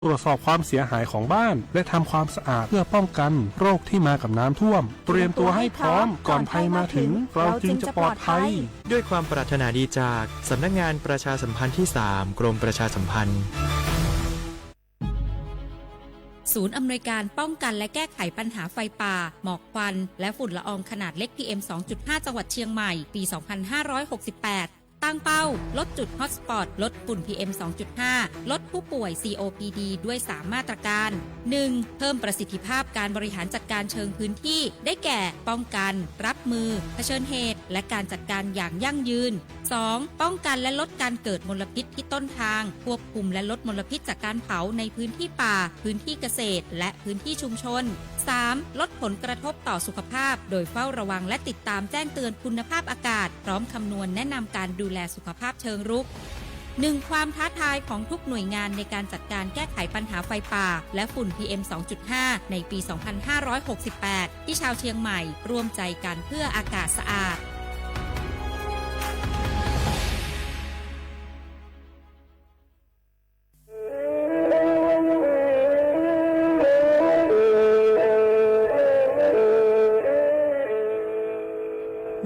ตรวจสอบความเสียหายของบ้านและทำความสะอาดเพื่อป้องกันโรคที่มากับน้ำท่วมเตรียมตัวให้พร้อมก่อนภัยมาถึงเราจึงจะปลอดภัยด้วยความปรารถนาดีจากสำนักงานประชาสัมพันธ์ที่ 3 กรมประชาสัมพันธ์ศูนย์อำนวยการป้องกันและแก้ไขปัญหาไฟป่าหมอกควันและฝุ่นละอองขนาดเล็ก PM 2.5 จังหวัดเชียงใหม่ปี 2568 ตั้งเป้าลดจุดฮอตสปอตลดฝุ่น PM 2.5 ลดผู้ป่วย COPD ด้วย3มาตรการ 1. เพิ่มประสิทธิภาพการบริหารจัดการเชิงพื้นที่ได้แก่ป้องกันรับมือเผชิญเหตุและการจัดการอย่างยั่งยืน 2. ป้องกันและลดการเกิดมลพิษที่ต้นทางควบคุมและลดมลพิษจากการเผาในพื้นที่ป่าพื้นที่เกษตรและพื้นที่ชุมชน 3. ลดผลกระทบต่อสุขภาพโดยเฝ้าระวังและติดตามแจ้งเตือนคุณภาพอากาศพร้อมคำนวณแนะนำการดูแลสุขภาพเชิงรุก1. ความท้าทายของทุกหน่วยงานในการจัดการแก้ไขปัญหาไฟป่าและฝุ่น PM 2.5 ในปี 2568 ที่ชาวเชียงใหม่ร่วมใจกันเพื่ออากาศสะอาด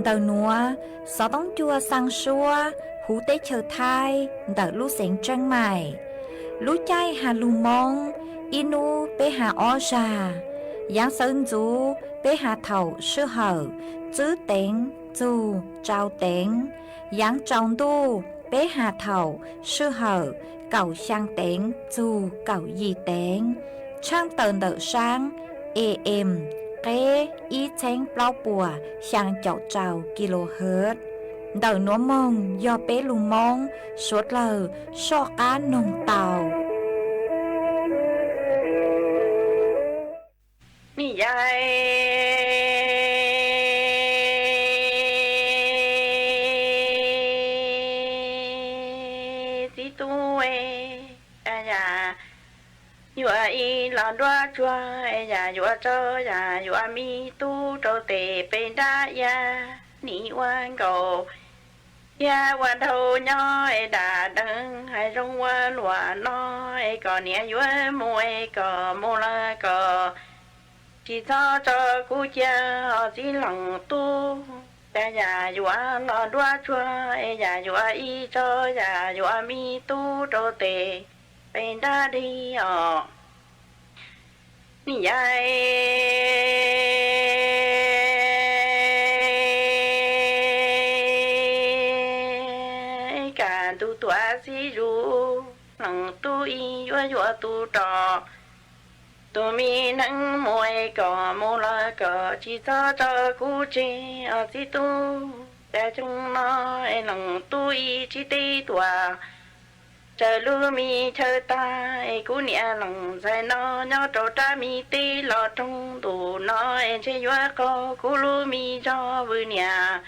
Đầu núa, gió bóng chua sang xua, hú tế chờ thai, đợt lũ xén trăng mải. Lũ chay hà lù mông, inu bê hà o già. Giáng sơn chú bê hà thầu sư hở, chữ tên, chú, trao tên. Giáng trọng đu bê hà thầu sư hở, cầu sang tên, chú, cầu gì tên. Trang tờn đợt sáng, AM. Kế ý chén bao bùa sang chậu trào kHz. Đầu núa mông do bế lù mông suốt lờ so cá nồng tàu. Nì dạy tí tu à yua y la đoa chua ya yua cho ya yua mi tu cho te pen da ya ni wan go ya wan thâu nho đà đăng hai rong qua lúa no cò nhẹ yua môi cò mô la cò chỉ cho cu cha chỉ lòng tu ya yua la đoa chua ya yua y cho ya yua mi tu cho te bên đã đi ở nhảy cả tu tua si ru lòng tu y yua yua tu trò tu mi nắng môi cỏ mô la cỏ chỉ cho cu chi ở si tu để chúng nó lòng tu y chỉ ti tua chờ lưu mi chờ ta cú nhẹ lòng dài nó nhớ trâu ta mi tê lọ trong tủ nó em chơi gió co cú lưu mi cho vui nhà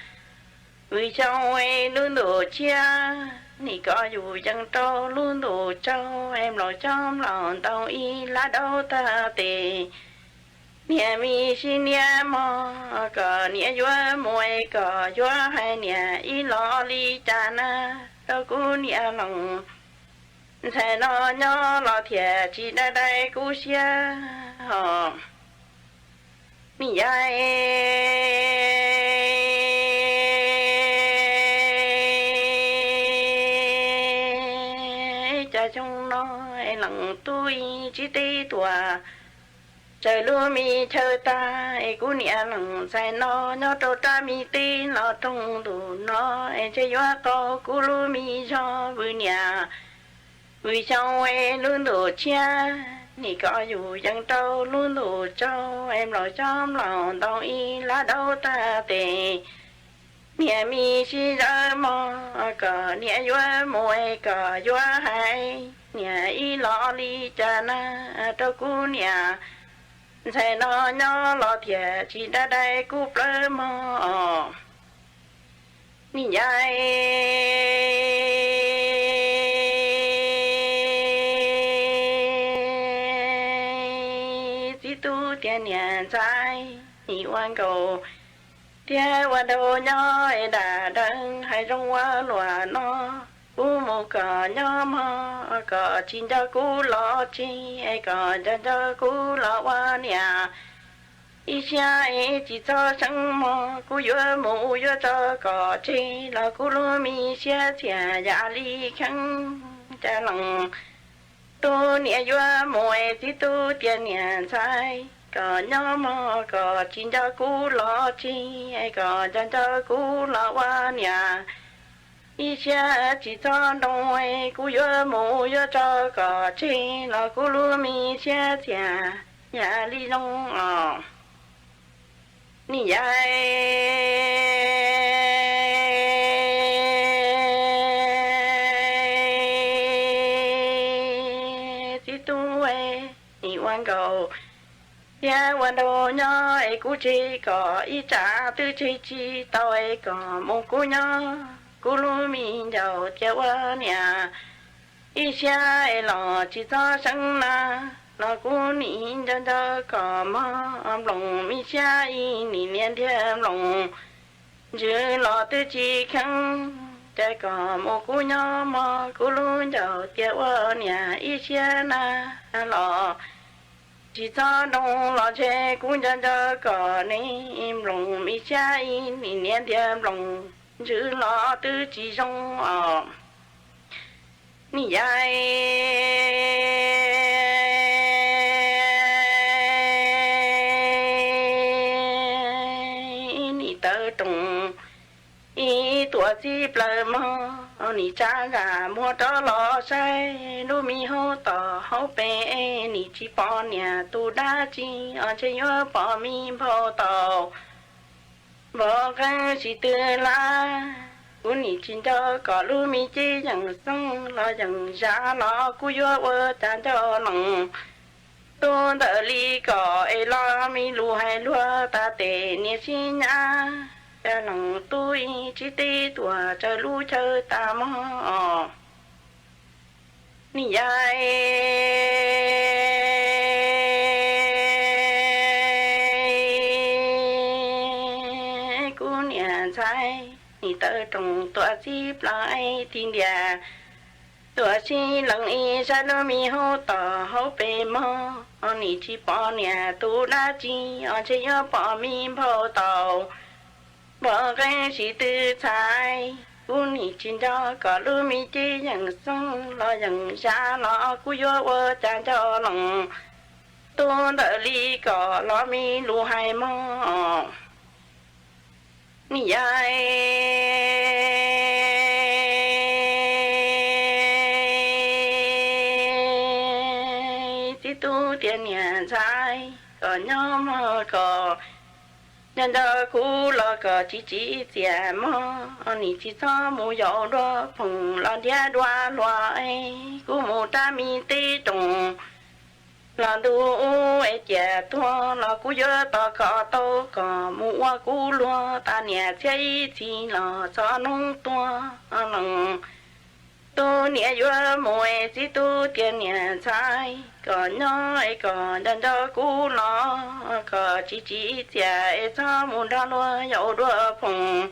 vui trong em luôn đồ chia nị có dù chẳng trâu luôn đồ trâu em lọ trong lòng tao y lá đâu ta tề nhẹ mi xin nhẹ mò cờ nhẹ gió môi cờ gió hai nhẹ y lọ li cha na đâu cú nhẹ lòng thầy nó nhỏ lo thiệt chỉ đã đây cú xia họ mi ai cha chúng nó lòng tôi chỉ tê tua trời lúa mi chờ ta cú nhẹ lòng sai nó nhỏ trâu ta mi tê lo trong tủ nó chơi gió co cú lúa mi cho vui nhà vui trong em luôn đồ chia nị có dù chẳng trâu luôn đồ trâu em lo trong lòng tao y lá đâu ta tề nhẹ mi chỉ ra mò cờ nhẹ vua môi cờ vua hai nhẹ y lo li cha na trâu cú nhẹ thầy nó nhỏ lo thiệt chỉ đã đây cú plơ mò nị dạy tiền nhà trái nhị quan cầu tiền quan đầu nhỏ đà đăng hay trong qua lúa nó cú mù cờ nhớ mơ cờ chín cho cú lọ chi cờ chân cho cú lọ qua nhà ý xa chỉ cho chẳng mơ cú yếm mù yếm cho cờ chi là cú lúa mi xe chè dạ ly khăn cha lòng tu nia yếm mù chỉ tu tiền nhà sai cờ nhớ mơ cờ chín cho cú lọ chi cờ chân cho cú lọ qua nhà ý xa chỉ cho đôi cú yếm mù yếm cho cờ chi là cú lúa mi xe chè dạ ly long nì ai tí tu ai nì quan cầu ya quan đồ nhớ ai cú chi có ý trả tư chi chi tao ai có một cú nhớ cú lu mi giàu chéo qua nhà ý xa ai lò chỉ cho sáng na nó cũng nhìn cho cho có mà lòng mi xa y nhìn niên thêm lòng chứ lo tư chi khăn trái có một cú nhỏ mà cú luôn giàu tiêu ở nhà y xa na lo chỉ cho đông lo che cũng cho có nên lòng mi xa y nhìn niên thêm lòng chứ lo tư chi trong nì ai tua chi plơ mơ nì cha gà mua cho lo say lu mi hô tờ hô bê nì chi bỏ nhà tu đa chi ở chơi nhớ bỏ mi phô tàu bỏ cái chi tư la cú nì chín cho có lu mi chi chẳng sung lo chẳng ra lo cú yo vợ cha cho lòng tu đỡ li có ai lo mi lu hay lúa ta tệ nia xin nhá cha lòng tôi chỉ tê tua chờ lu chờ ta mò nì ai cú nhà sai nì tơ trồng tua chi lại tin địa tua chi lòng y sa lo mi hô tờ hô bê mò nì chi bỏ nhà tu đa chi chơi nhớ bỏ mi phô tàu bỏ cái chỉ tư trái cú nị chín cho có lưu mi chi nhận sung lo nhận xa lo cú yo vợ cha cho lòng tu đỡ ly có lo mi lu hai mò nị ai tí tu tiền nhà trái có nhóm có nhân đó cú lo có chỉ tiền mà anh chỉ cho mua giỏ đó phùng lo đĩa đoa loài cú mua ta mi tê trồng là đủ ấy chè tua là cú nhớ ta có mua cú lo ta nhẹ chơi thì là cho nông tua lòng tu nhẹ vừa mua chỉ tu tiền nhẹ trái có nhớ ấy có đàn đó cú lo có chỉ chè cho mua đó lo dầu đua phồng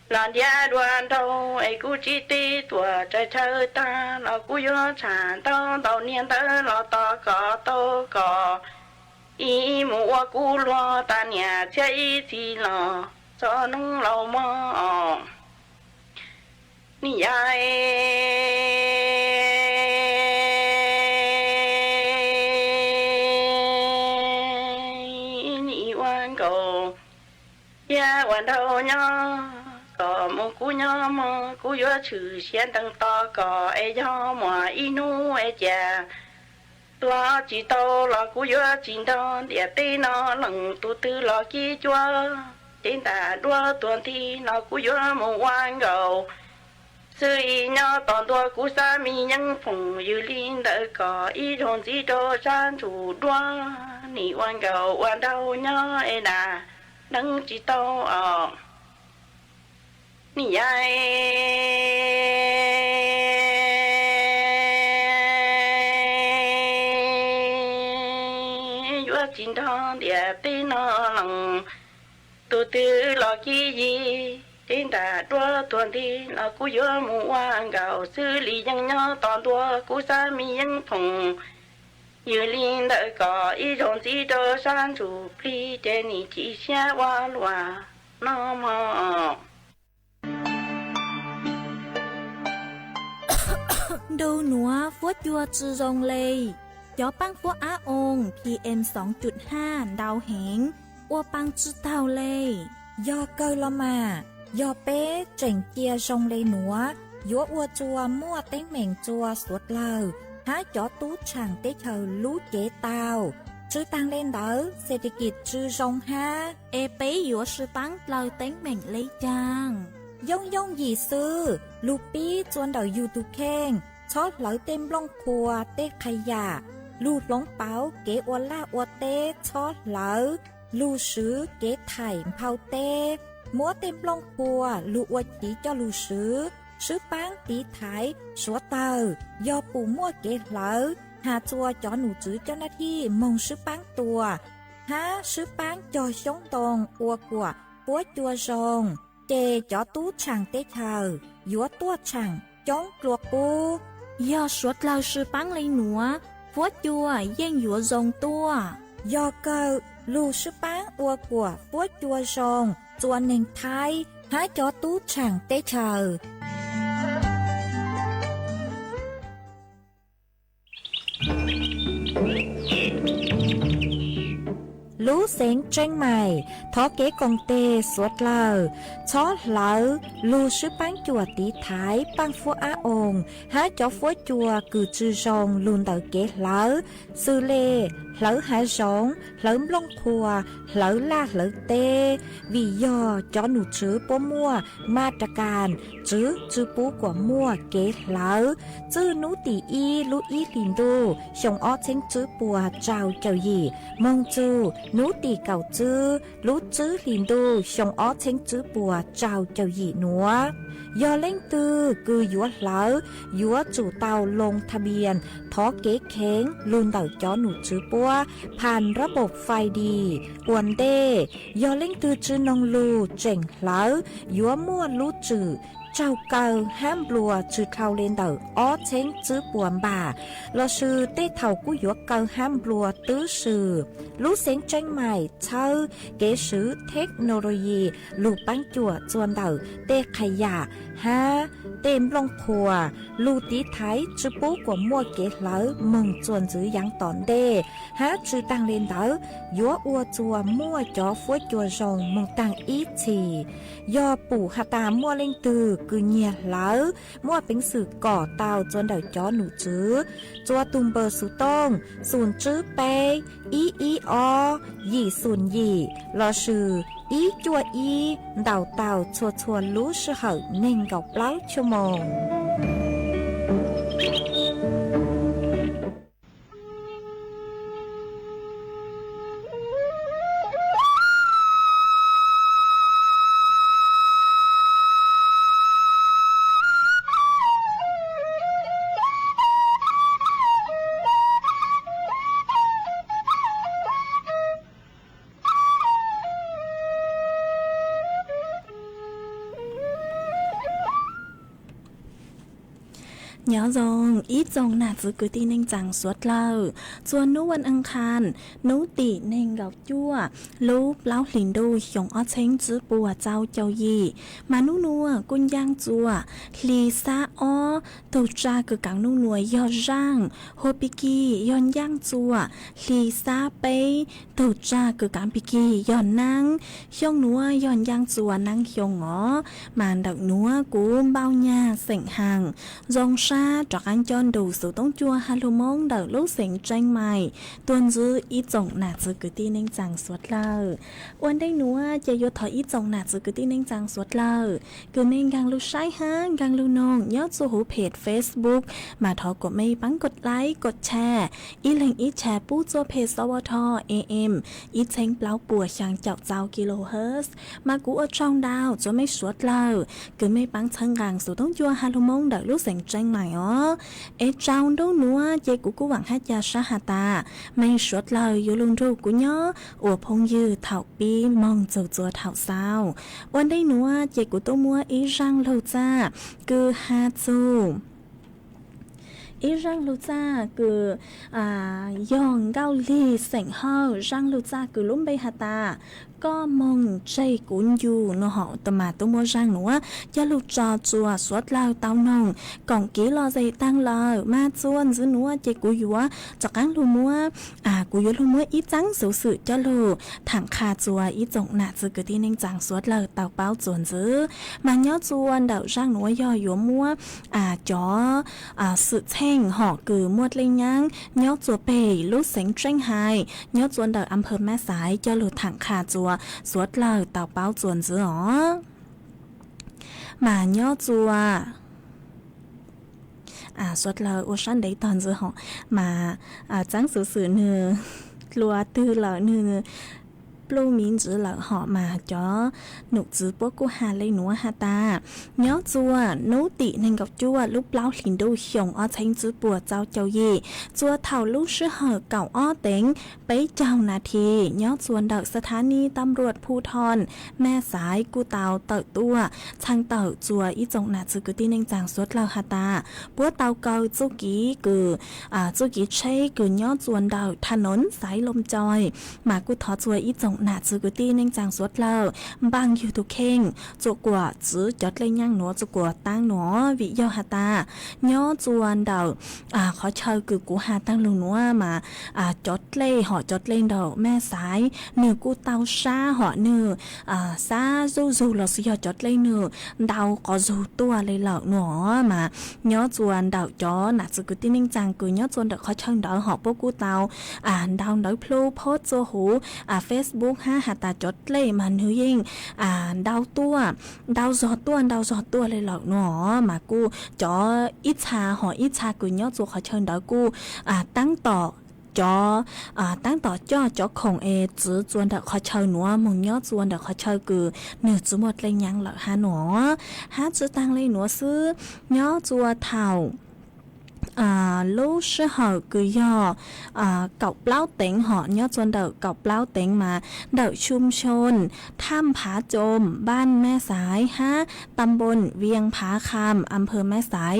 là dia đoàn đâu ấy cú chỉ tê tua trái chơi ta là cú nhớ chán tao tao niên ta lo ta có ý mua cú lo ta nhẹ chơi thì là cho nông lâu mò nì ai nì quan cầu ya quan đâu nhá có một cú nhá mà cú yo chữ xiên tăng to có ai cho mà inu ai chả lo chỉ tao là cú yo chín đó địa tê nó lằng tu tư lo kia chua tên ta đua tuần thì nó cú yo một quan cầu sư y nhau toàn đua cú sa mi nhân phùng yu linh đỡ có ý hồn gì đó san chủ đua nị quan cầu quan đâu nhau ai đà đấng chỉ tao nị ai vua chín thon địa tê nó lòng tu tư lo chi gì trên đà đua tuần thì là cú nhớ mù hoa gạo sư lý nhân nhớ toàn đua cú sa mi nhân thùng như linh đợi có ý rộn gì đó san chủ phi trên nhị chỉ xe hoa loa nó mò đâu nữa vuốt chua chư rong lê gió băng vuốt á ôn PM 2.5 đau hẹn qua băng chư tàu lê do cơ lo mà do bé trình chia rong lê nữa dúa ua chua mua tiếng mèn chua suốt lờ há chó tú chẳng tế chờ lú chế tàu chứ tăng lên đỡ sẽ đi kịp chư rong ha ê bé dúa sư băng lời tiếng mèn lấy chàng dông dông gì sư lù bí chuan đầu YouTube khen chót lỡ tên lông khua tê khai giả lù lông báo kế ua la ua tê chót lỡ lù sứ kế thải phao tê múa tên lông khua lù ua chỉ cho lù sứ bán tí thái số tờ do bù mua kế lỡ hà chua cho nụ chữ cho nát thi mong sứ bán tua há sứ bán cho sống tồn ua của búa chua rồng chê cho tú chẳng tê chờ dúa tua chẳng chống luộc cu do suốt lao sư băng lấy nữa vuốt chua yên dúa rồng tua do cơ lù sứ bán ua của búa chua rồng chua nền thái há cho tú chẳng tê chờ lú xén tranh mày thó kế công tê suốt lờ chó lỡ lù sư bán chùa tí thái băng phú á ồn há cho phú chùa cử chư rồng luôn tờ kế lỡ sư lê lỡ há rống lỡ lông khùa lỡ la lỡ tê vì do cho nụ chữ bố mua ma trà càn chữ bố của mua kế lỡ chữ nú tỷ y lú y lìn đô xong ó chênh chữ bùa trào chào gì mong chữ nú tỷ cầu chữ lú chữ lìn đô xong ó chênh chữ bùa trào chào gì nữa do lên tư cứ dúa lỡ dúa chủ tàu lงทะเบียนท้อเก๋แข็งลุนเต่าจ้อหนูจื้อปัวผ่านระบบไฟดีอวนเด้ยอเล่งตือจื้อนองลูเจ๋งเหลายัวมั่วลูจื้อเจ้าเก่าห้ามบลัวจื้อเข้าเล่นเต่าอ้อเช้งจื้อปวนบ่าลอชื่อเต้เท่ากู้ยัวเก่าห้ามบลัวตื้อสื่อลูเสียงจังใหม่เช่าเก๋ซื้อเทคโนโลยีลูปังจั่วจวนเต่าเต้ขยะฮะเต็มลงครัวลูตีไทยจื้อปูกว่ามั่วเก๋เหลามึงจวนจื้อยังตอนเด้ฮะจื้อตังเล่นเต่ายัวอัวจัวมั่วจ่อฟัวจัวรงมึงตังอีชียอปู่หาตามั่วเล่งตือกือเงียเหลามั่วเป็นสื่อก่อเตาจนเดาจ้อหนูจื้อจัวตุมเบอร์สุต้งศูนย์จื้อเปอีอยี่ศูนย์ยี่รอชื่ออีจัวอีเดาเตาชัวรู้ชื่อเหอเน่งกับเล้าชั่วโมงnhỏ dòng ít dòng nà giữ cứ tin anh chẳng suốt lâu chuan núวันอังคารnú tỷ nên gạo chua lú lão lìn đô dòng ó chênh chữ bùa trao châu gì mà nú nua cun giang chua lì xa ó tổ tra cứ cảng nú nua do rang hô piki yon giang chua lì xa bê tổ tra cứ cảng piki yon năng dòng nua yon giang chua năng dòng ó màn đặc nua cú bao nhà sảnh hàng dòng trọc ăn chọn đủ số tông chua halo mong đỡ lúc sinh tranh mày tuần dư ít dòng nà dư cứ tin anh chẳng suốt lờ uốn đây núa chỉ vô thở ít dòng nà dư cứ tin anh chẳng suốt lờ cứ nên gang lưu sai ha gang lưu nong nhớ số hữu page Facebook mà thọ của mày bắnกดไลค์กดแชร์อีแหล่งอีแชร์ปู้ตัวเพจสวท AM อีเช้งเปล่าปัวช่างเจ้าเจ้ากิโลเฮิรตซ์มากูเอาช่องดาวจะไม่สุดเลยคือไม่ปังเชิงกลางสู่ต้องจัวฮาโลมงเดอลูกเสียงใจใหม่ อ๋อเจ้าดูนัวเจกูหวังให้ยาชาหาตาไม่สดเลยอยู่ลุงรูกูเนาะอัวพงยืดเถาปีมองเจ้าจัวเถาเศร้าวันได้นัวเจกูตัวมัวอีรังโลจ้าคือฮาจูอีรังลูจ้าคือยองเกาหลีเสียงเฮารังลูจ้าคือลุ่มใบหาตาก็มองใจกุนอยู่เนาะตมาตัวมัวรังหนูจะลูกจอจัวสวดลาวเต้านงกล่องกี้รอใจตั้งเลยมาจวนซื้อหนูเจกูอยู่จากกังลูมัวกูอยู่ลูมัวอีจังสูสืจะลูถังคาจัวอีจงหน้าจือกือที่นิ่งจังสวดเลยเต้าเป้าจวนซื้อมาเนาะจวนเดารังหนูย่ออยู่มัวจอสือเช่งหอกือมวดเลยยังเนาะจัวเปย์ลูกเสียงเจ้งไฮเนาะจวนเดาอำเภอแม่สายจะลูถังคาจัวสวดเลยเต่าเป้าจวนจื้ออ๋อมาย่อจัวสวดเลยโอชันได้ตอนจื้อหอมาจังสื่อเนื้อลัวตื้อเลยเนื้อปลูมินจื้อเหล่าหอมาจ้อหนุกจื้อพวกกูหาเลยหนูหาตาเนาะจัวนูตินึงกับจัวลูกเล้าหินดูหยงอ้อเชงจื้อปัวเจ้าเจ้ายี่จัวเท่าลูกชื่อเหอเก่าอ้อเต็งไปเจ้านาทีเนาะจวนดักสถานีตำรวจภูธรแม่สายกูเตาเต่าตัวช่างเต่าจัวอีจงนาจื้อกุตีนึงจางสวดเหล่าหาตาปัวเตาเกาจุกี้คือจุกี้ใช้คือเนาะจวนดักถนนสายลมจอยมากูทอจัวอีจงนาจือกุตีนึงจางสวดเล่าบางอยู่ทุกเข่งจุกว่าจื้อจดเลยย่างหนัวจุกว่าตั้งหนัววิยอหาตาย่อจวนเดาขอเชิญคือกูหาตั้งลุงหนัวมาจดเลยหอจดเลยเดาแม่สายเนื้อกูเตาซาหอเนื้อซาจูเราสิยอจดเลยเนื้อเดาก็จูตัวเลยเหล่าหนัวมาย่อจวนเดาจ้อหนักจือกุตีนึงจางคือย่อจวนเดาขอเชิญเดาหอพวกกูเตาเดาเดาพลูโพสโจหูFacebook หาตาจดเลยมันหือยิ่งดาวตัวดาวจอตัวเลยหรอกเนาะมากูจออิชาหออิชากูย่อตัวขอเชิญดาวกูตั้งต่อจอตั้งต่อจอของจื้อจวนเดาขอเชิญหนัวมึงย่อจวนเดาขอเชิญคือเนื้อจุหมดเลยยังหรอกหาหนอหาจื้อตั้งเลยหนัวซื้อย่อจัวเท่าลูกชื่อเหอคือย่อเก่าเปล่าเต็งหอย่อจวนเดาเก่าเปล่าเต็งมาเดาชุมชนถ้ำผาโจมบ้านแม่สายตำบลเวียงผาคำอำเภอแม่สาย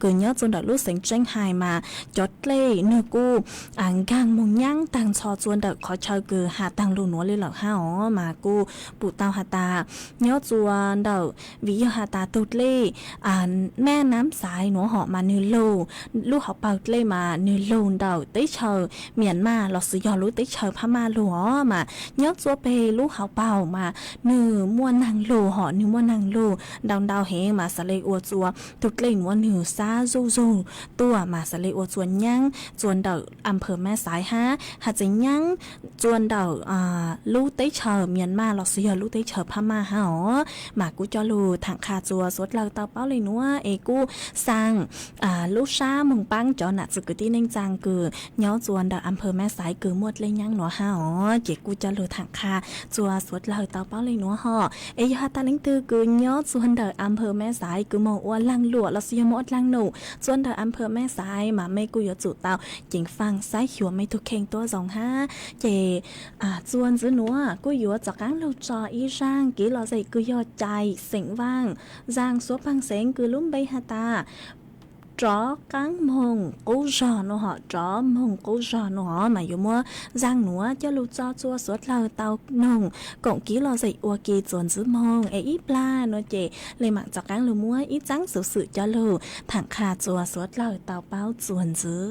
คือย่อจวนเดาลูกเสียงเจ้งไฮมาจดเล่เนื้อกูกางมุงยั่งตังชอจวนเดาขอเชิญคือหาตังลูหนัวเลยหรอกมากูปู่เตาหาตาย่อจวนเดาวิยหาตาตุดเล่แม่น้ำสายหนัวหอมาเนื้อโลลูกเขาเป่าเลยมาเนื้อลงเดาเต้เชอเมียนมาเราซื้อยอรู้เต้เชอพม่าหลัวมายกตัวไปลูกเขาเป่ามาเนื้อม้วนนางโลหอเนื้อม้วนนางโลดาวเหงมาสะเลอวจัวตุกเล่นว่าเนื้อซาจูตัวมาสะเลอวจวนยังจวนเดาอำเภอแม่สายหาจะยังจวนเดาลูกเต้เชอเมียนมาเราซื้อยอรู้เต้เชอพม่าหอมากูจะรู้ถังคาจัวสวดเราเตาเป้าเลยนัวกูสร้างลูกชามึงปังจอหนักสุกที่นิ่งจังคือย้อจวนดาอำเภอแม่สายคือมวดเลยยังหนัวเจ็กกูจะรู้ถังคาจัวสวดเราเตาเป้าเลยนัวยาตาลิงตือคือย้อจวนดาอำเภอแม่สายคือมองอ้วนลังหลวเราเสียมดลังหนูจวนดาอำเภอแม่สายมาไม่กูยอจุเตาจิงฟังซ้ายหัวไม่ทุกเข่งตัวเจจวนซื้อหนัวกูอยู่จากการเราจออีร่างกี่เราใส่กูยอใจเสียงว่างจางสวบังเสียงคือลุ่มใบหาตาจอกังมงกูจอเนาะจอมงกูจอเนาะมาอยู่มัวจางหนัวจะรู้จอจัวสวดเราเตานงกงกี้เราใส่อัวกีจวนซื้อมงอีปลาเนาะเจเลยหมักจากกังหรือมัวอีจังสื่อจะรู้ถังคาจัวสวดเราเตาเป้าจวนซื้อ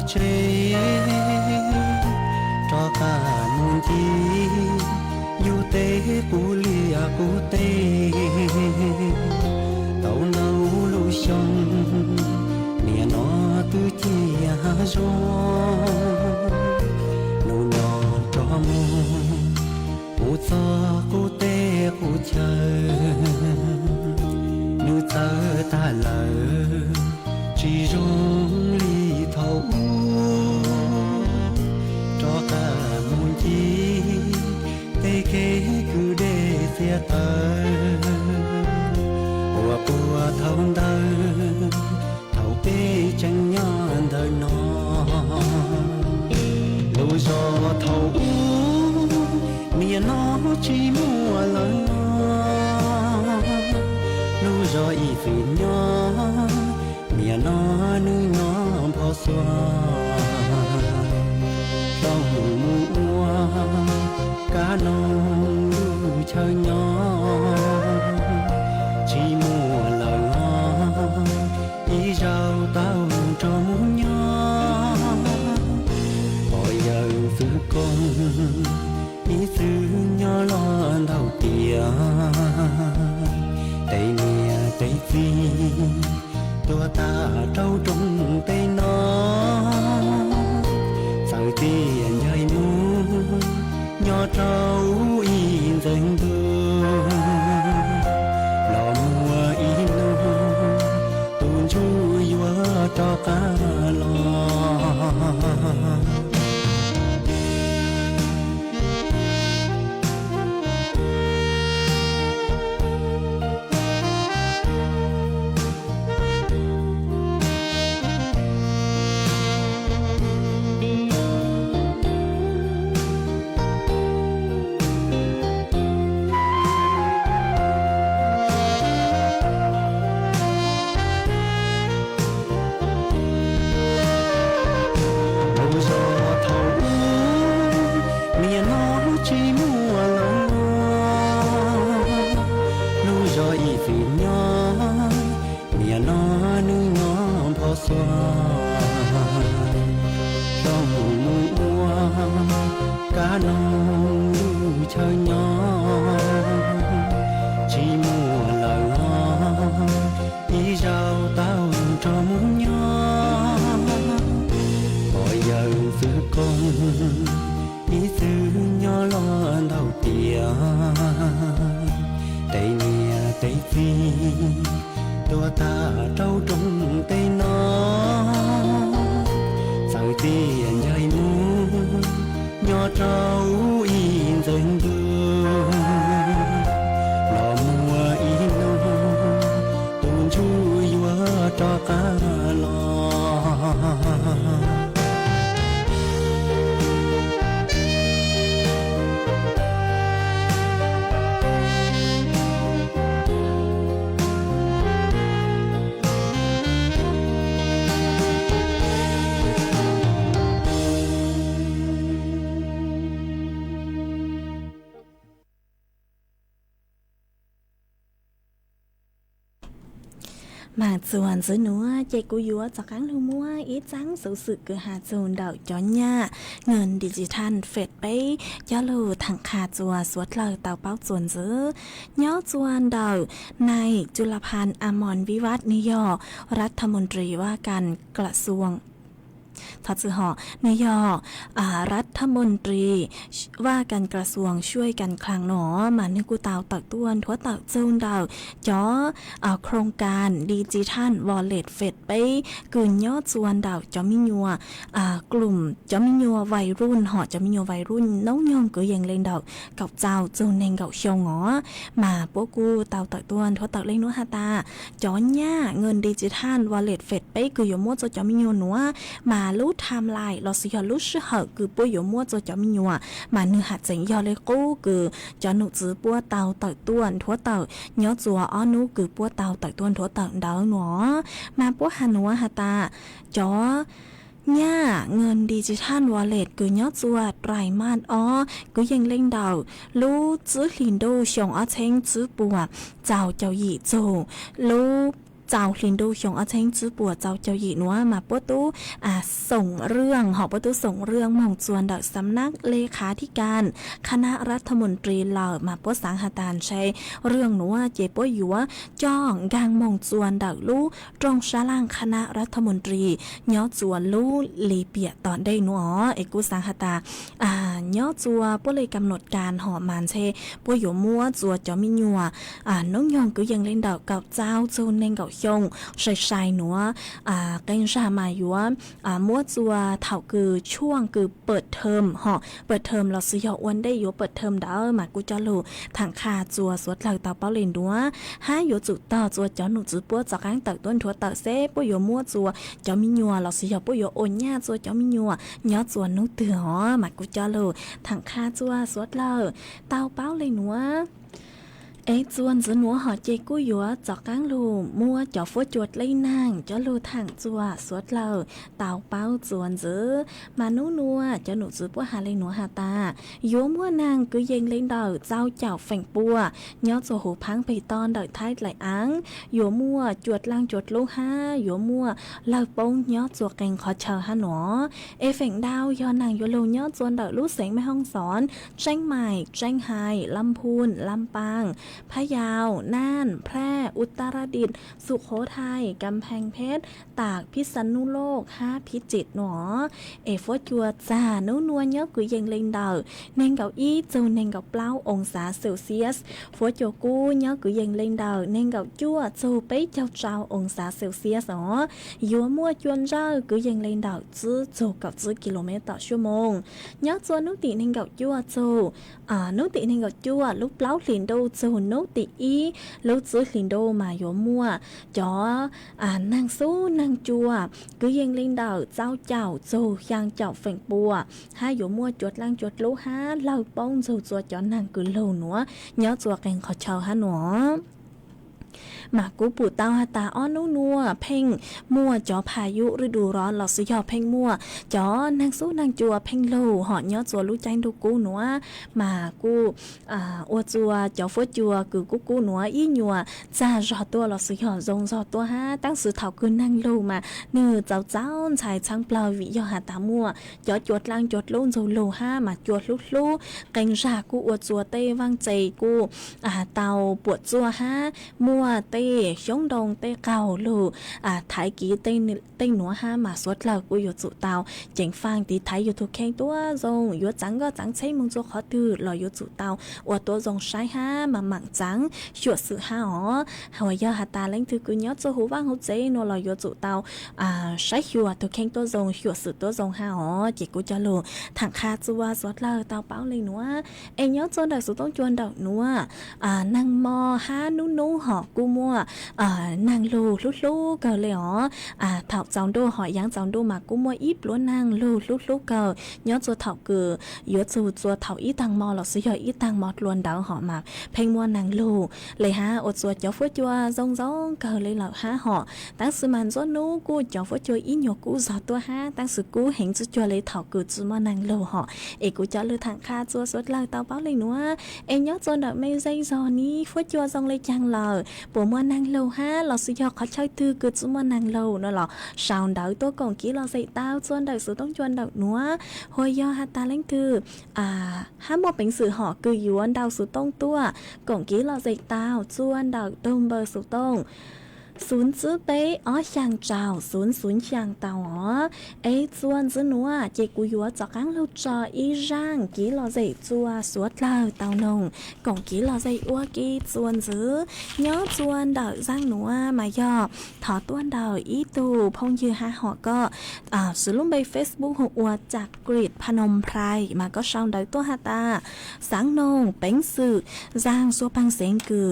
chế cho cả môn chi yêu tế cú lia cú tế tàu nâu lu sông mẹ nó tư chi gió nâu nó cho môn cú cho cú tế cú chờ nu tơ ta lỡ chỉ rong ly thấu cho cả muôn chi tê kế cứ để xe tơ của thấu tơ thấu bê chẳng nhon đời nó lối gió thấu mía nó chỉ mua lời lối gió ý phiền nhỏ mía nó nuôi nó phò xoa trong mùa cá nông lưu chơi nhỏ chỉ mùa lời ý rau tao cho muốn nhỏ bây giờ giữ con ý giữ nhỏ lo đầu tìa tây mía tây phi tua ta trâu trong tay nó sao tiền dây muôn nhỏ trâu in dần thương lò mùa in tuôn chui vỡ cho cá lò cá nông lưu chơi nhỏ chỉ mùa lời ý rau tao cho muốn nhỏ bây giờ giữ con ý giữ nhỏ lo đầu tìa tây mía tây phi tua ta trâu trong tay nó sao tiền dây muôn nhỏ trâu in dần thương lò mùa in tuôn chui vỡ cho cá lò mà chuan dưới núa chạy cú dúa cho cắn lưu mua ít trắng sự cửa hà chuồn đậu chó nhaเงิน digital เฟดไปย่อลูถังขาจัวสวดเลยเต่าเป้าจวนซื้อย่อจวนเดาในจุลพันธ์อมรวิวัฒน์นิยอรัฐมนตรีว่าการกระทรวงทอดสือหอนายรัฐมนตรีว่าการกระทรวงช่วยกันคลังหนอมาในกูเตาตักต้วนทั่วตักจูนดาวจ้อโครงการดิจิทัลวอลเล็ตเฟดไปกืนยอดส่วนดาวจ้อมิญัวกลุ่มจ้อมิญัววัยรุ่นหอจ้อมิญัววัยรุ่นน้องยองก็ยังเล่นดาวกับเจ้าจูนเองกับเชียวหงอมาพวกกูเตาตักต้วนทั่วตักเล่นนัวฮาตาจ้อญ่าเงินดิจิทัลวอลเล็ตเฟดไปกือยมั่วจ้อมิญัวหนัวมารู้ไทม์ไลน์เราสิยอรู้ชื่อเหอะคือปัวยมั่วจ้อมิญัวมาเนื้อหาเจ๋งยอเลยกูคือจ้อหนุจื้อปัวเตาตักต้วนทั่วตักย้อจัวอ้อนุคือปัวเตาตักต้วนทั่วตักดาวหนอมาปัวหันัวฮาตาจ้อญ่าเงินดิจิทัลวอลเล็ตคือยอดจวดไรมาดอ้อก็ยังเล่งดาวรู้จื้อลินโดชงอ้อเช้งจื้อปัวเจ้าหยีโจรู้ เจ้าลินดูชงเอาเชงจื้อปัวเจ้าเจ้าหยีนัวมาปตู้ส่งเรื่องหอปตู้ส่งเรื่องหม่องจวนดอกสำนักเลขาธิการคณะรัฐมนตรีเหล่ามาปสังหตานใช้เรื่องหนัวเจปอยู่ว่าจ้องกางหม่องจวนดอกลู่ตรงชาล่างคณะรัฐมนตรีย่อจวนลู่ลีเปียตอนได้หนัวเอกุสังหตาย่อจัวป้เลยกำหนดการหอมานเชป้อยู่มัวจัวจอมิญัวน้องยองก็ยังเล่นดอกเก่าเจ้าจูนเน่งเก่าชงใส่หนัวกันชามาอยู่ว่ามัวจัวเถ่าคือช่วงคือเปิดเทอมเปิดเทอมเราซื้ออวันได้อยู่เปิดเทอมเด้อมากูจะรู้ทางคาจัวสวดเหล่าเต่าเป้าเล่นดัวห้าอยู่จุดต่อจัวจอหนุ่จื้อปัวจากการตักต้นถั่วตักเซ่ป้อยู่มัวจัวจอมิญัวเราซื้อป้อยู่โอนญ่าจัวจอมิญัวย่อจัวนุ่งเตือมากูจะรู้ทางคาจัวสวดเหล่าเต่าเป้าเลยหนัวจวนจะหนัวหอเจกู้ยัวจอกก้างลูมัวจอฟัวจวดเลยนางจะลูทางจัวสวดเหล่าเต่าเป้าจวนจื้อมานูนัวจะหนูจื้อปัวหาเลยหนัวหาตายัวมัวนางก็ยังเล่นดอกเจ้าเจ้าแฝงปัวย่อจัวหูพังไปตอนดอกท้ายไหลอังยัวมัวจวดล่างจวดลูห้ายัวมัวเล่าปงย่อจัวแกงขอเชอฮะหนอแฝงดาวยอนางยัวลูย่อจวนดอกลูกเสงแม่ห้องสอนแจ้งใหม่แจ้งไฮลำพูนลำปางพะเยาน่านแพร่อุตรดิตถ์สุโขทัยกำแพงเพชรตากพิษณุโลกพิจิตรหนอฟวจัวจ้านูนัวเยอะกุยยังเล็งเดาเน่งเกาอี้จูเน่งเกาเปล่าองศาเซลเซียสฟวจัวกู้เยอะกุยยังเล็งเดาเน่งเกาจั่วจูไปเจ้าองศาเซลเซียสยัวมัวจวนเจ้ากุยยังเล็งเดาจื้อจูกับจื้อกิโลเมตรต่อชั่วโมงเยอะจวนนุติเน่งเกาจั่วจูนุติเน่งเกาจั่วลูกเปล่าหลินดูจูนุติอีลูกจื้อหลินดูมายัวมัวจอนางสู้นางจัวกุยยังเล็งเดาเจ้าจูยังเจ้าแฝงปัวห้าอยู่มัวจวดล่างจวดลูห้าเล่าป้องจูจวดจอนางกุโลหนัวเนาะจัวแกงขอเชาฮะหนัวมากูปู่เต้าฮาตาอ้อนนัวเพ่งมัวจอพายุฤดูร้อนหลอดสยอเพ่งมัวจอนางสู้นางจัวเพ่งโลหอดยอจัวรู้ใจดูกูหนัวมากูอวจัวจอฟัวจัวคือกูหนัวอีหนัวจ้ารอตัวหลอดสยอจงรอตัวห้าตั้งสื่อเถาคืนนางโลมาเนื้อเจ้าชายช่างเปล่าวิยอหาตามัวจอจวดล่างจวดลุ่นโจโลห้ามาจวดลูเก่งรากูอวจัวเต้วางใจกูเตาปวดจัวห้ามัวเต้ชงดงเต้เก่าลูถ่ายกีเต้หนัวห้ามาสวดเรากูอยู่จุเตาเจ๋งฟังตีไทยอยู่ทุกแข่งตัวทรงอยู่จังก็จังใช้มึงจัวขอตือรออยู่จุเตาอวดตัวทรงใช้ห้ามาหมั่งจังชวดสื่อห้าหัวยอหาตาเล่งถือกูยอดจัวหูว่างหูเจนัวรออยู่จุเตาใช้หัวทุกแข่งตัวทรงชวดสื่อตัวทรงห้าเจ๋งกูจะลูทางคาจัวสวดเราเตาเป้าเลยหนัวยอดจนดอกสุต้องจวนดอกนัวนางมอห้านู้หอกูมัวนางลูเกเลยเถาจองดูหอยยังจองดูมากูมัวอีปล้วนนางลูเกยอดจัวเถากือยอดจัวเถาอีตังมอหลอดสิยออีตังมอล้วนดาวหอมาเพลงมัวนางลูเลยฮะอดจัวเจ้าฟัวจัวจงเกเลยเหล่าห้าหอตั้งสือมันจัวนู้กูเจ้าฟัวจัวอีหยกกูจอตัวห้าตั้งสือกูเห็นจัวเลยเถากือจัวมอนางลูหอกูจะเลยทางคาจัวสวดลายเตาเป้าเลยนัวยอดจัวดอกไม่ใจจอนี้ฟัวจัวจงเลยจังเลยปัวมัวนางลูห้าหลอดสิยอเขาใช้ตือกือจัวมอนางลูนั่นหรอสาวดาวตัวกองกี้เราใส่เต้าจวนดอกสือต้องจวนดอกนัวหอยยอหาตาเล่งตือห้ามเป็นสื่อหอกือหยวนดาวสือต้องตัวกองกี้เราใส่เต้าจวนดอกดมเบอร์สือต้องศูนย์จื้อเป๊ะช่างเจ้าศูนย์ช่างเต่าจวนจื้อหนัวเจกูยัวจากการลูจออีร่างกี้เราใส่จัวสวดเราเต่านงกองกี้เราใส่อ้วกี้จวนจื้อย่อจวนดอกร่างหนัวมาย่อถอต้วนดอกอีตูพงยือหาหอก็สื่อลุ่มไปเฟซบุ๊กหัวจากกรีดพนมไพรมาก็ช่างดอกตัวฮาตาสังนงเป็งสื่อร่างซัวปังเสียงกือ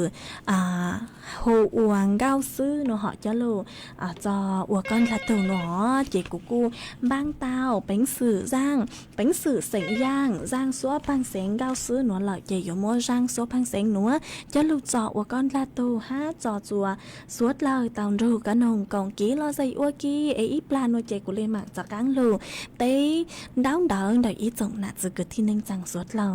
โหอวงเก้าซื้อหนูเหาะจะลูจออวก้อนละตัวหนอเจกูบ้างเต้าเป็นสื่อร่างเป็นสื่อเสียงย่างร่างซัวปังเสียงเก้าซื้อหนูเหล่าเจยมัวร่างซัวปังเสียงหนูจะลูจออวก้อนละตัวห้าจอจัวสวดเลยตอนรูกันนงกองกี้เราใส่อวกี้อีปลาโนเจกูเลยหมักจากกังลูเต้ดาวดอกอีจงน่าจะเกิดที่นึงจังสวดหรอ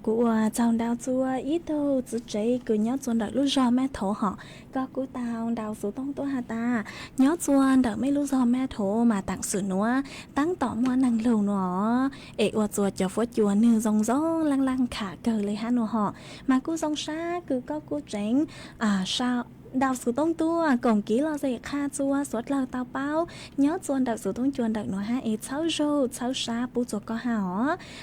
của chồng đào chua ít đâu chỉ chế cứ nhớ chuồn đợi lúc giờ mẹ thổ họ có cú tao đào số tông tôi hà ta nhớ chuồn đợi mấy lúc giờ mẹ thổ mà tặng sự nữa tăng tỏ mua năng lưu nữa ệ ở chùa cho phốt chùa nương rong rong lăng lăng khả cờ lấy hà nữa họ mà cú rong xa cứ có cú tránh sao đào sử tông tua cổng ký lo dễ kha chua suốt lời tao bao nhớ chuồn đào sử tông chuồn đợi nó ha ấy cháu rô cháu xa bù chuột có hả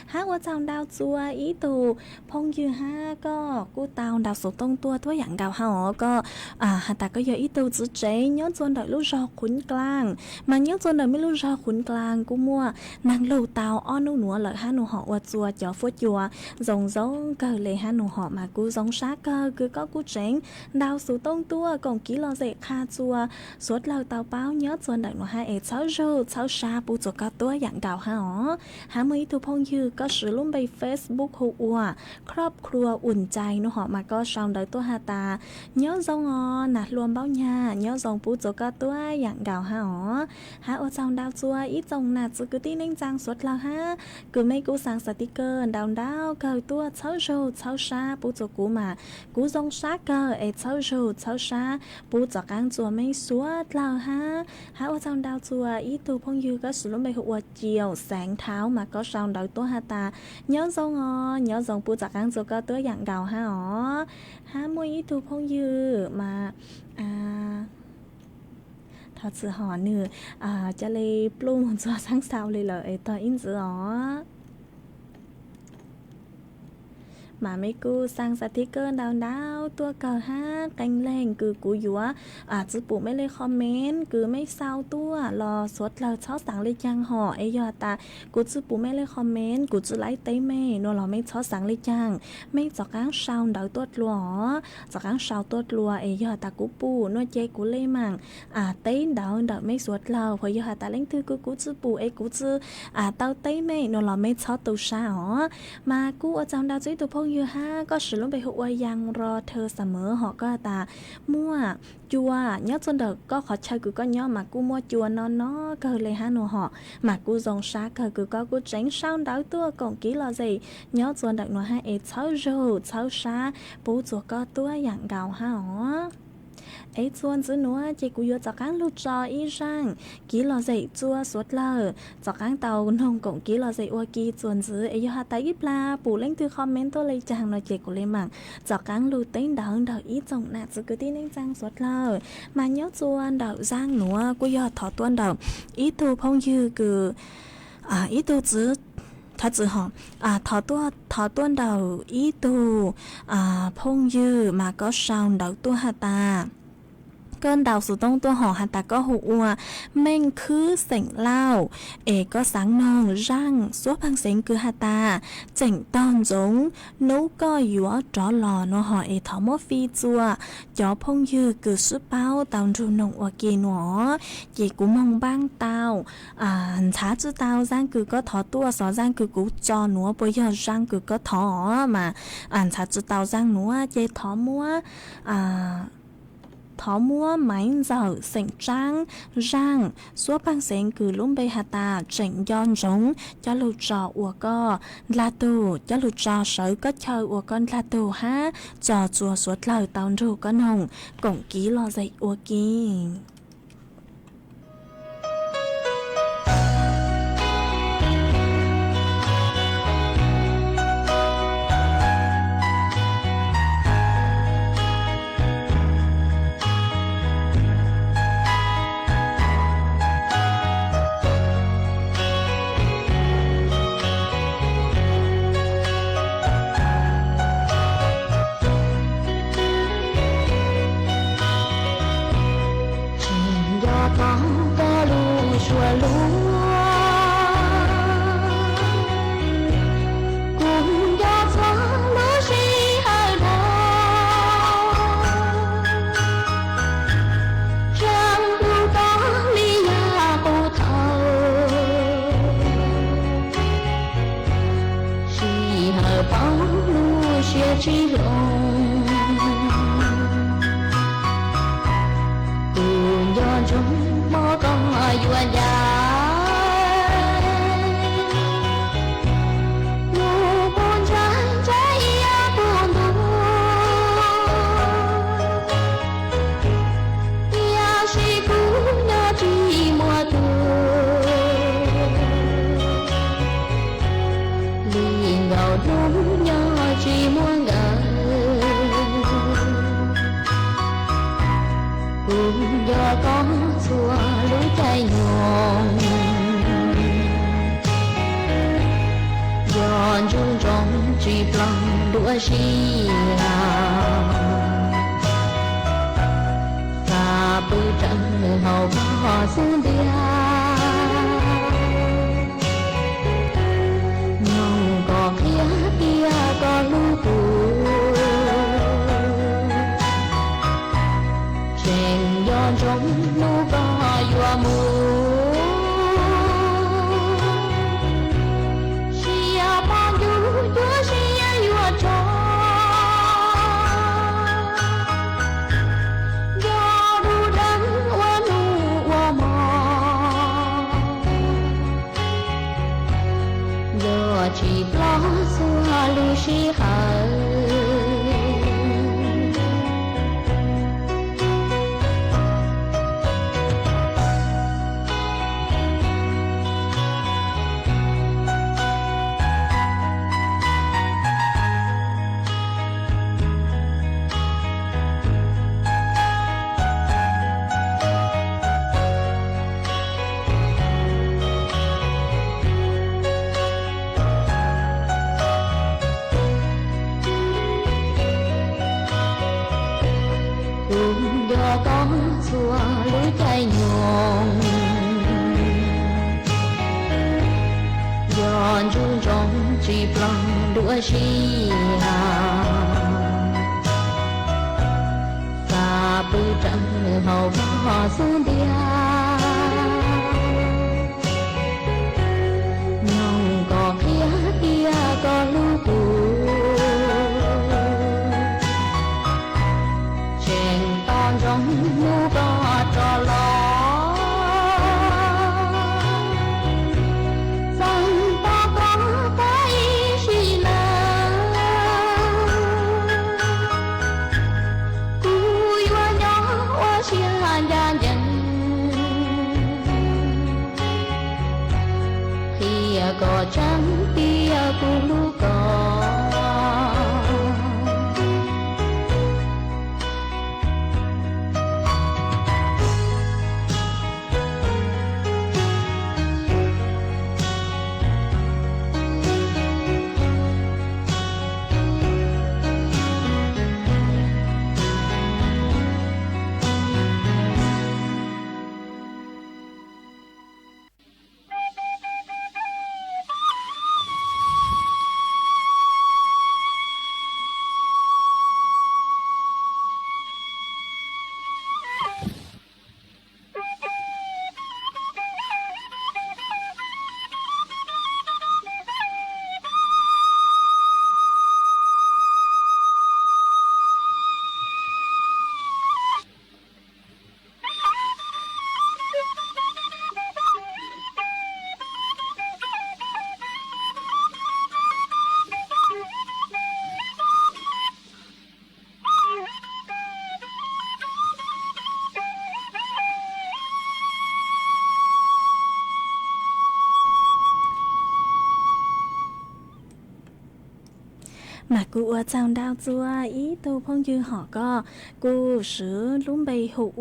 ha qua chồng đào chua ý tù phong dư ha có cú tao đào sử tông tua tôi dạng gạo hả có hà ta có giờ ý tù chữ chế nhớ chuồn đợi lúc rò khún clang mà nhớ chuồn đợi mấy lúc rò khún clang cú mua nàng lù tao on nụ núa lợi ha nụ họ qua chùa cho phốt chùa rồng rong cờ lệ ha nụ họ mà cú giống sát cơ cứ có cú tránh đào sử tông tua còn ký lo dễ kha chua suốt lâu tao báo nhớ chuồn đợi nó hai ấy cháu rô cháu xa bù chuột có tua dạng gạo ha mấy thu phong dư có sử luôn bay Facebook hụ uaครอบครัวอุ่นใจnó họ mà có xong đợi tua ha ta nhớ dòng nạt luôn báo nha nhớ dòng bù chuột có tua dạng gạo ha ở trong đào chua ít dòng nạt cứ tí nên trang suốt lâu ha cứ mấy cú sang sticker đào cờ tua cháu rô cháu xa bù chuột cú mà cú dòng sát cờ ấy cháu rô cháu xa bố giọt ăn chùa mấy suốt lâu ha ở trong đào chùa ít tu phong dư có sự lúc bây hụt chiều sáng tháo mà có xong đợi tối ha ta nhớ dòng bố giọt ăn chùa có tới dạng gạo ha mua ít tu phong dư mà thật sự họ nữa cho lấy plum cho sáng sau lấy lợi tờ in giữa mà mấy cô sang sticker đào tua cờ ha canh lên cứ cú dúa chứ bù mấy lấy comment cứ mấy sao tua lò suốt lời chó sáng lấy chăng họ ấy giờ ta cú chứ bù mấy lấy comment cú chứ lấy tay mê nó lò mấy chó sáng lấy chăng mấy giọt cán sao đào tuốt lúa giọt cán sao tuốt lúa ấy giờ ta cú bù nó chơi cú lấy mảng tay đào mấy suốt lời hồi giờ ta lấy thư cú chứ bù ấy cú chứ tao tay mê nó lò mấy chó tù sao mà cú ở trong đào dưới tù phong như ha có sự lúc bị hụtยังรอเธอเสมอhọ có ta mua chua nhớ xuân đợt có khó chơi cứ có nhớ mà cu mua chua nó cơ lấy ha nô họ mà cu dòng xa cơ cứ có cu tránh sao đáo tua còn ký là gì nhớ xuân đợt nó ha ấy cháu rô cháu xa bố chùa có tua dạng gạo ha họ ấy chuồn chứ nữa chỉ cú vô cho cán lụt trò y rằng ký lò dậy chua suốt lờ cho cán tàu nông cũng ký lò dậy qua ký chuồn chứ ấy vô hạt tay ít la bù lên từ comment tôi lấy chàng nói chỉ của lên mạng cho cán lụt tính đỡ ít trong nạt chứ cứ tin lên trang suốt lờ mà nhớ chuồn đậu giang nữa cú vô thọ tuôn đậu ít thu phong dư cứ ít thu chứ thật sự họ thọ tuôn đầu ý tu phong dư mà có sao đầu tu hà ta cơn đào sử tôngตัวhọ hà ta có hụt mình cứ sảnh lao có sáng nong răng suốt bằng sảnh cứ hà ta chỉnh tòn giống nấu coi dúa trỏ lò nó họ thọ mốt phi chua cho phong dư cứ suốt bao tàu ru nồng ở kia nó chỉ cũng mong băng tàu thả chứ tàu răng cứ có thọ tua xó răng cứ cũng cho nó bây giờ răng cứ có thọ mà thả chứ tàu răng nó chơi thọ mua máy giờ sảnh trang răng suốt bằng sảnh cứ lúc bây hà ta chỉnh yon giống cho lụt trò của co là tù cho lụt trò sới có chơi của con là tù ha trò chùa suốt lời tao ru con hồng cổng ký lo dậy của kì Hãy subscribe cùng do có xua lũ chạy nhồn giòn chung trong chỉ lòng đua xì xa bư trăng hầu bỏ xuống địa nhông có kia có lũ tù trên giòn trong lũ có dọa mù chỉ lo xua lưu sĩ hờ xua lũ chạy nhồn giòn chung trong chỉ lòng đua xì xa bư trăng hầu bỏ xuống địa nhông có kia có lũ tù trong nụ có trò lo rằng ta có cái gì là cùi hoa nhỏ hoa xia nhà dần khi có trắng tia của lũ có mà cụ ở trong đào chua ý tô phong dư họ có cụ sử lúng bầy hụ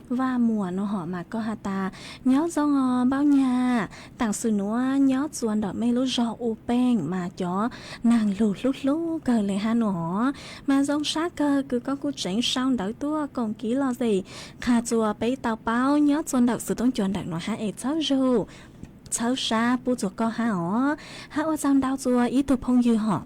và mùa nó họ mà có hà ta nhớ do ngò bao nhà tặng sự núa nhớ chuồn đỏ mê lú giò u beng mà chó nàng lù lú cờ lệ hà nó mà giống sát cơ cứ có cụ tránh xong đỡ tua còn ký lo gì khà chùa bấy tàu bao nhớ chuồn đỏ sự tốn chuồn đỏ nó hà ế cháu rù cháu xa bu chuột co hà ở trong đào chua ý tô phong dư họ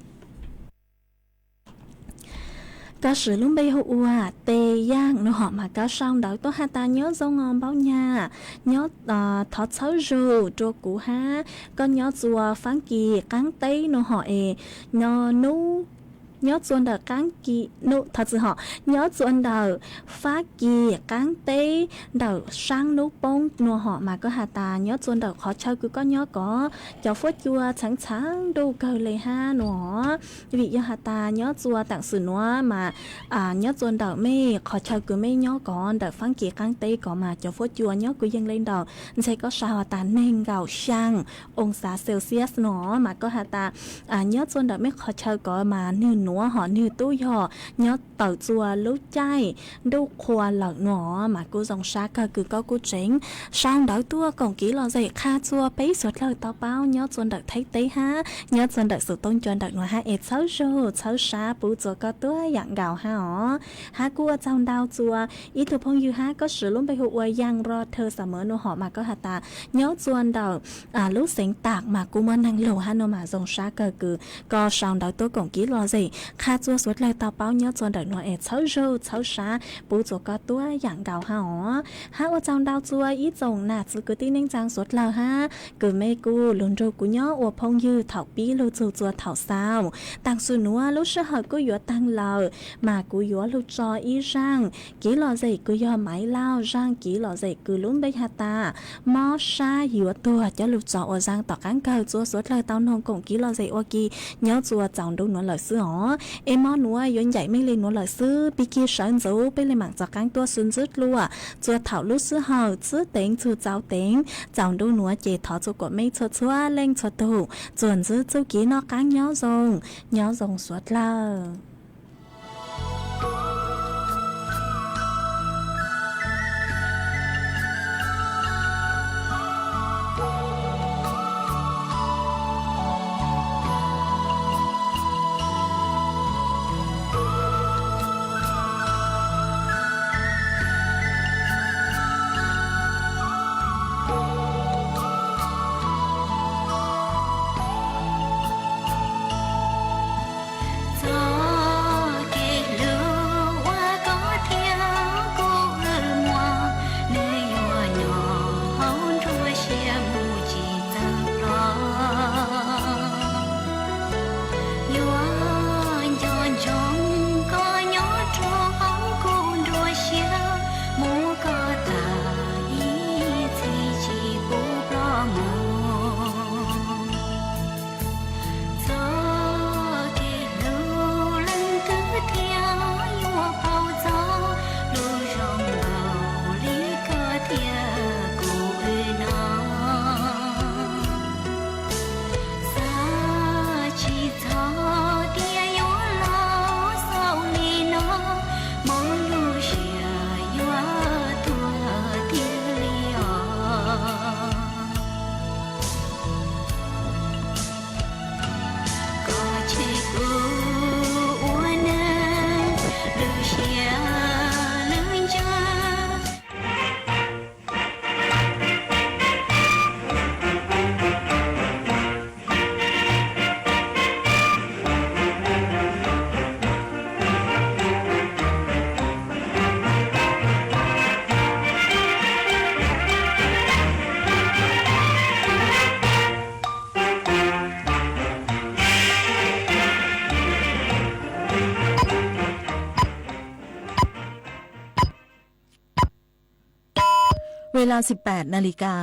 có sự lúc bây hụ tê giang nó họ mà có xong đó tôi hai ta nhớ dâu ngon bao nhà nhớ thọ sáu rù chua cũ ha con nhớ chùa phán kỳ cán tây nó họ nhớ nú nhớ chuồn đờ cán kỳ nụ thật sự họ nhớ chuồn đờ phá kỳ cán tây đờ sang nú bông nó họ mà có hà ta nhớ chuồn đờ khó chơi cứ có nhớ có cho phốt chua sáng đâu cờ lệ ha nó vì do hà ta nhớ chua tặng sự nó mà nhớ chuồn đờ mê khó chơi cứ mê nhớ có đờ phá kỳ cán tây có mà cho phốt chua nhớ cứ dâng lên đờ sẽ có sao hà ta nên gạo sang ông xã Celsius nó mà có hà ta nhớ chuồn đờ mê khó chơi có mà nương นัวหอนือตู้หอยอเต่าจัวลูกใจดูครัวหลักหนอมากูสงชาก็คือก็กูเจ๋งช่างđảo tua còn kỹ lò dậy kha chua bấy suốt lời tao bao nhớ chuẩn đặc thấy tế ha nhớ chuẩn đặc sự tôn chuẩn đặc nói ha et sáu rô sáu sa bù chua có tua dạng gạo ha ó ha cua trong đào chua ý thủ phong như ha có sự luôn bị hụt quay giang ro thơ sả mỡ nô họ mà có hạt ta nhớ chuẩn đặc lúc sáng tạc mà cú mơ năng lầu ha nô mà dòng sa cờ cử có sang đảo tua còn kỹ lò dậy kha chua suốt lời tao bao nhớ chuẩn đặc nói et sáu rô sáu sa bù chua có tua dạng gạo ha ó ha ở trong đào chua ý dòng nà chứ cứ tin nên trang suốt lờ ha cứ mê cu luôn rồi cú nhớ ở phong như thảo bí lưu chua chua thảo sao tăng su núa lúc sơ hở cú yến tăng lờ mà cú yến lúc cho ý rang kỹ lò dậy cú yến máy lao rang kỹ lò dậy cú luôn bây hạt ta mò sa yến tua cho lúc cho ở rang tỏ cán cờ chua suốt lờ tao nông cùng kỹ lò dậy ở kia nhớ chua chọn đúng nó lời xưa hả em mò núa yến dậy mấy lên nó lời xưa bị kia sơn dấu bên lên mạng tỏ cán tua xuân rứt luôn chua thảo lúc xưa hở xưa tiếng chua giáo tiếng chọn đúng nó chỉ thọ chua của mấy chua chua lên chua tủ chuẩn giữ chua kỹ nó cán nhớ rồng suốt lờเวลา 18 นาฬิกา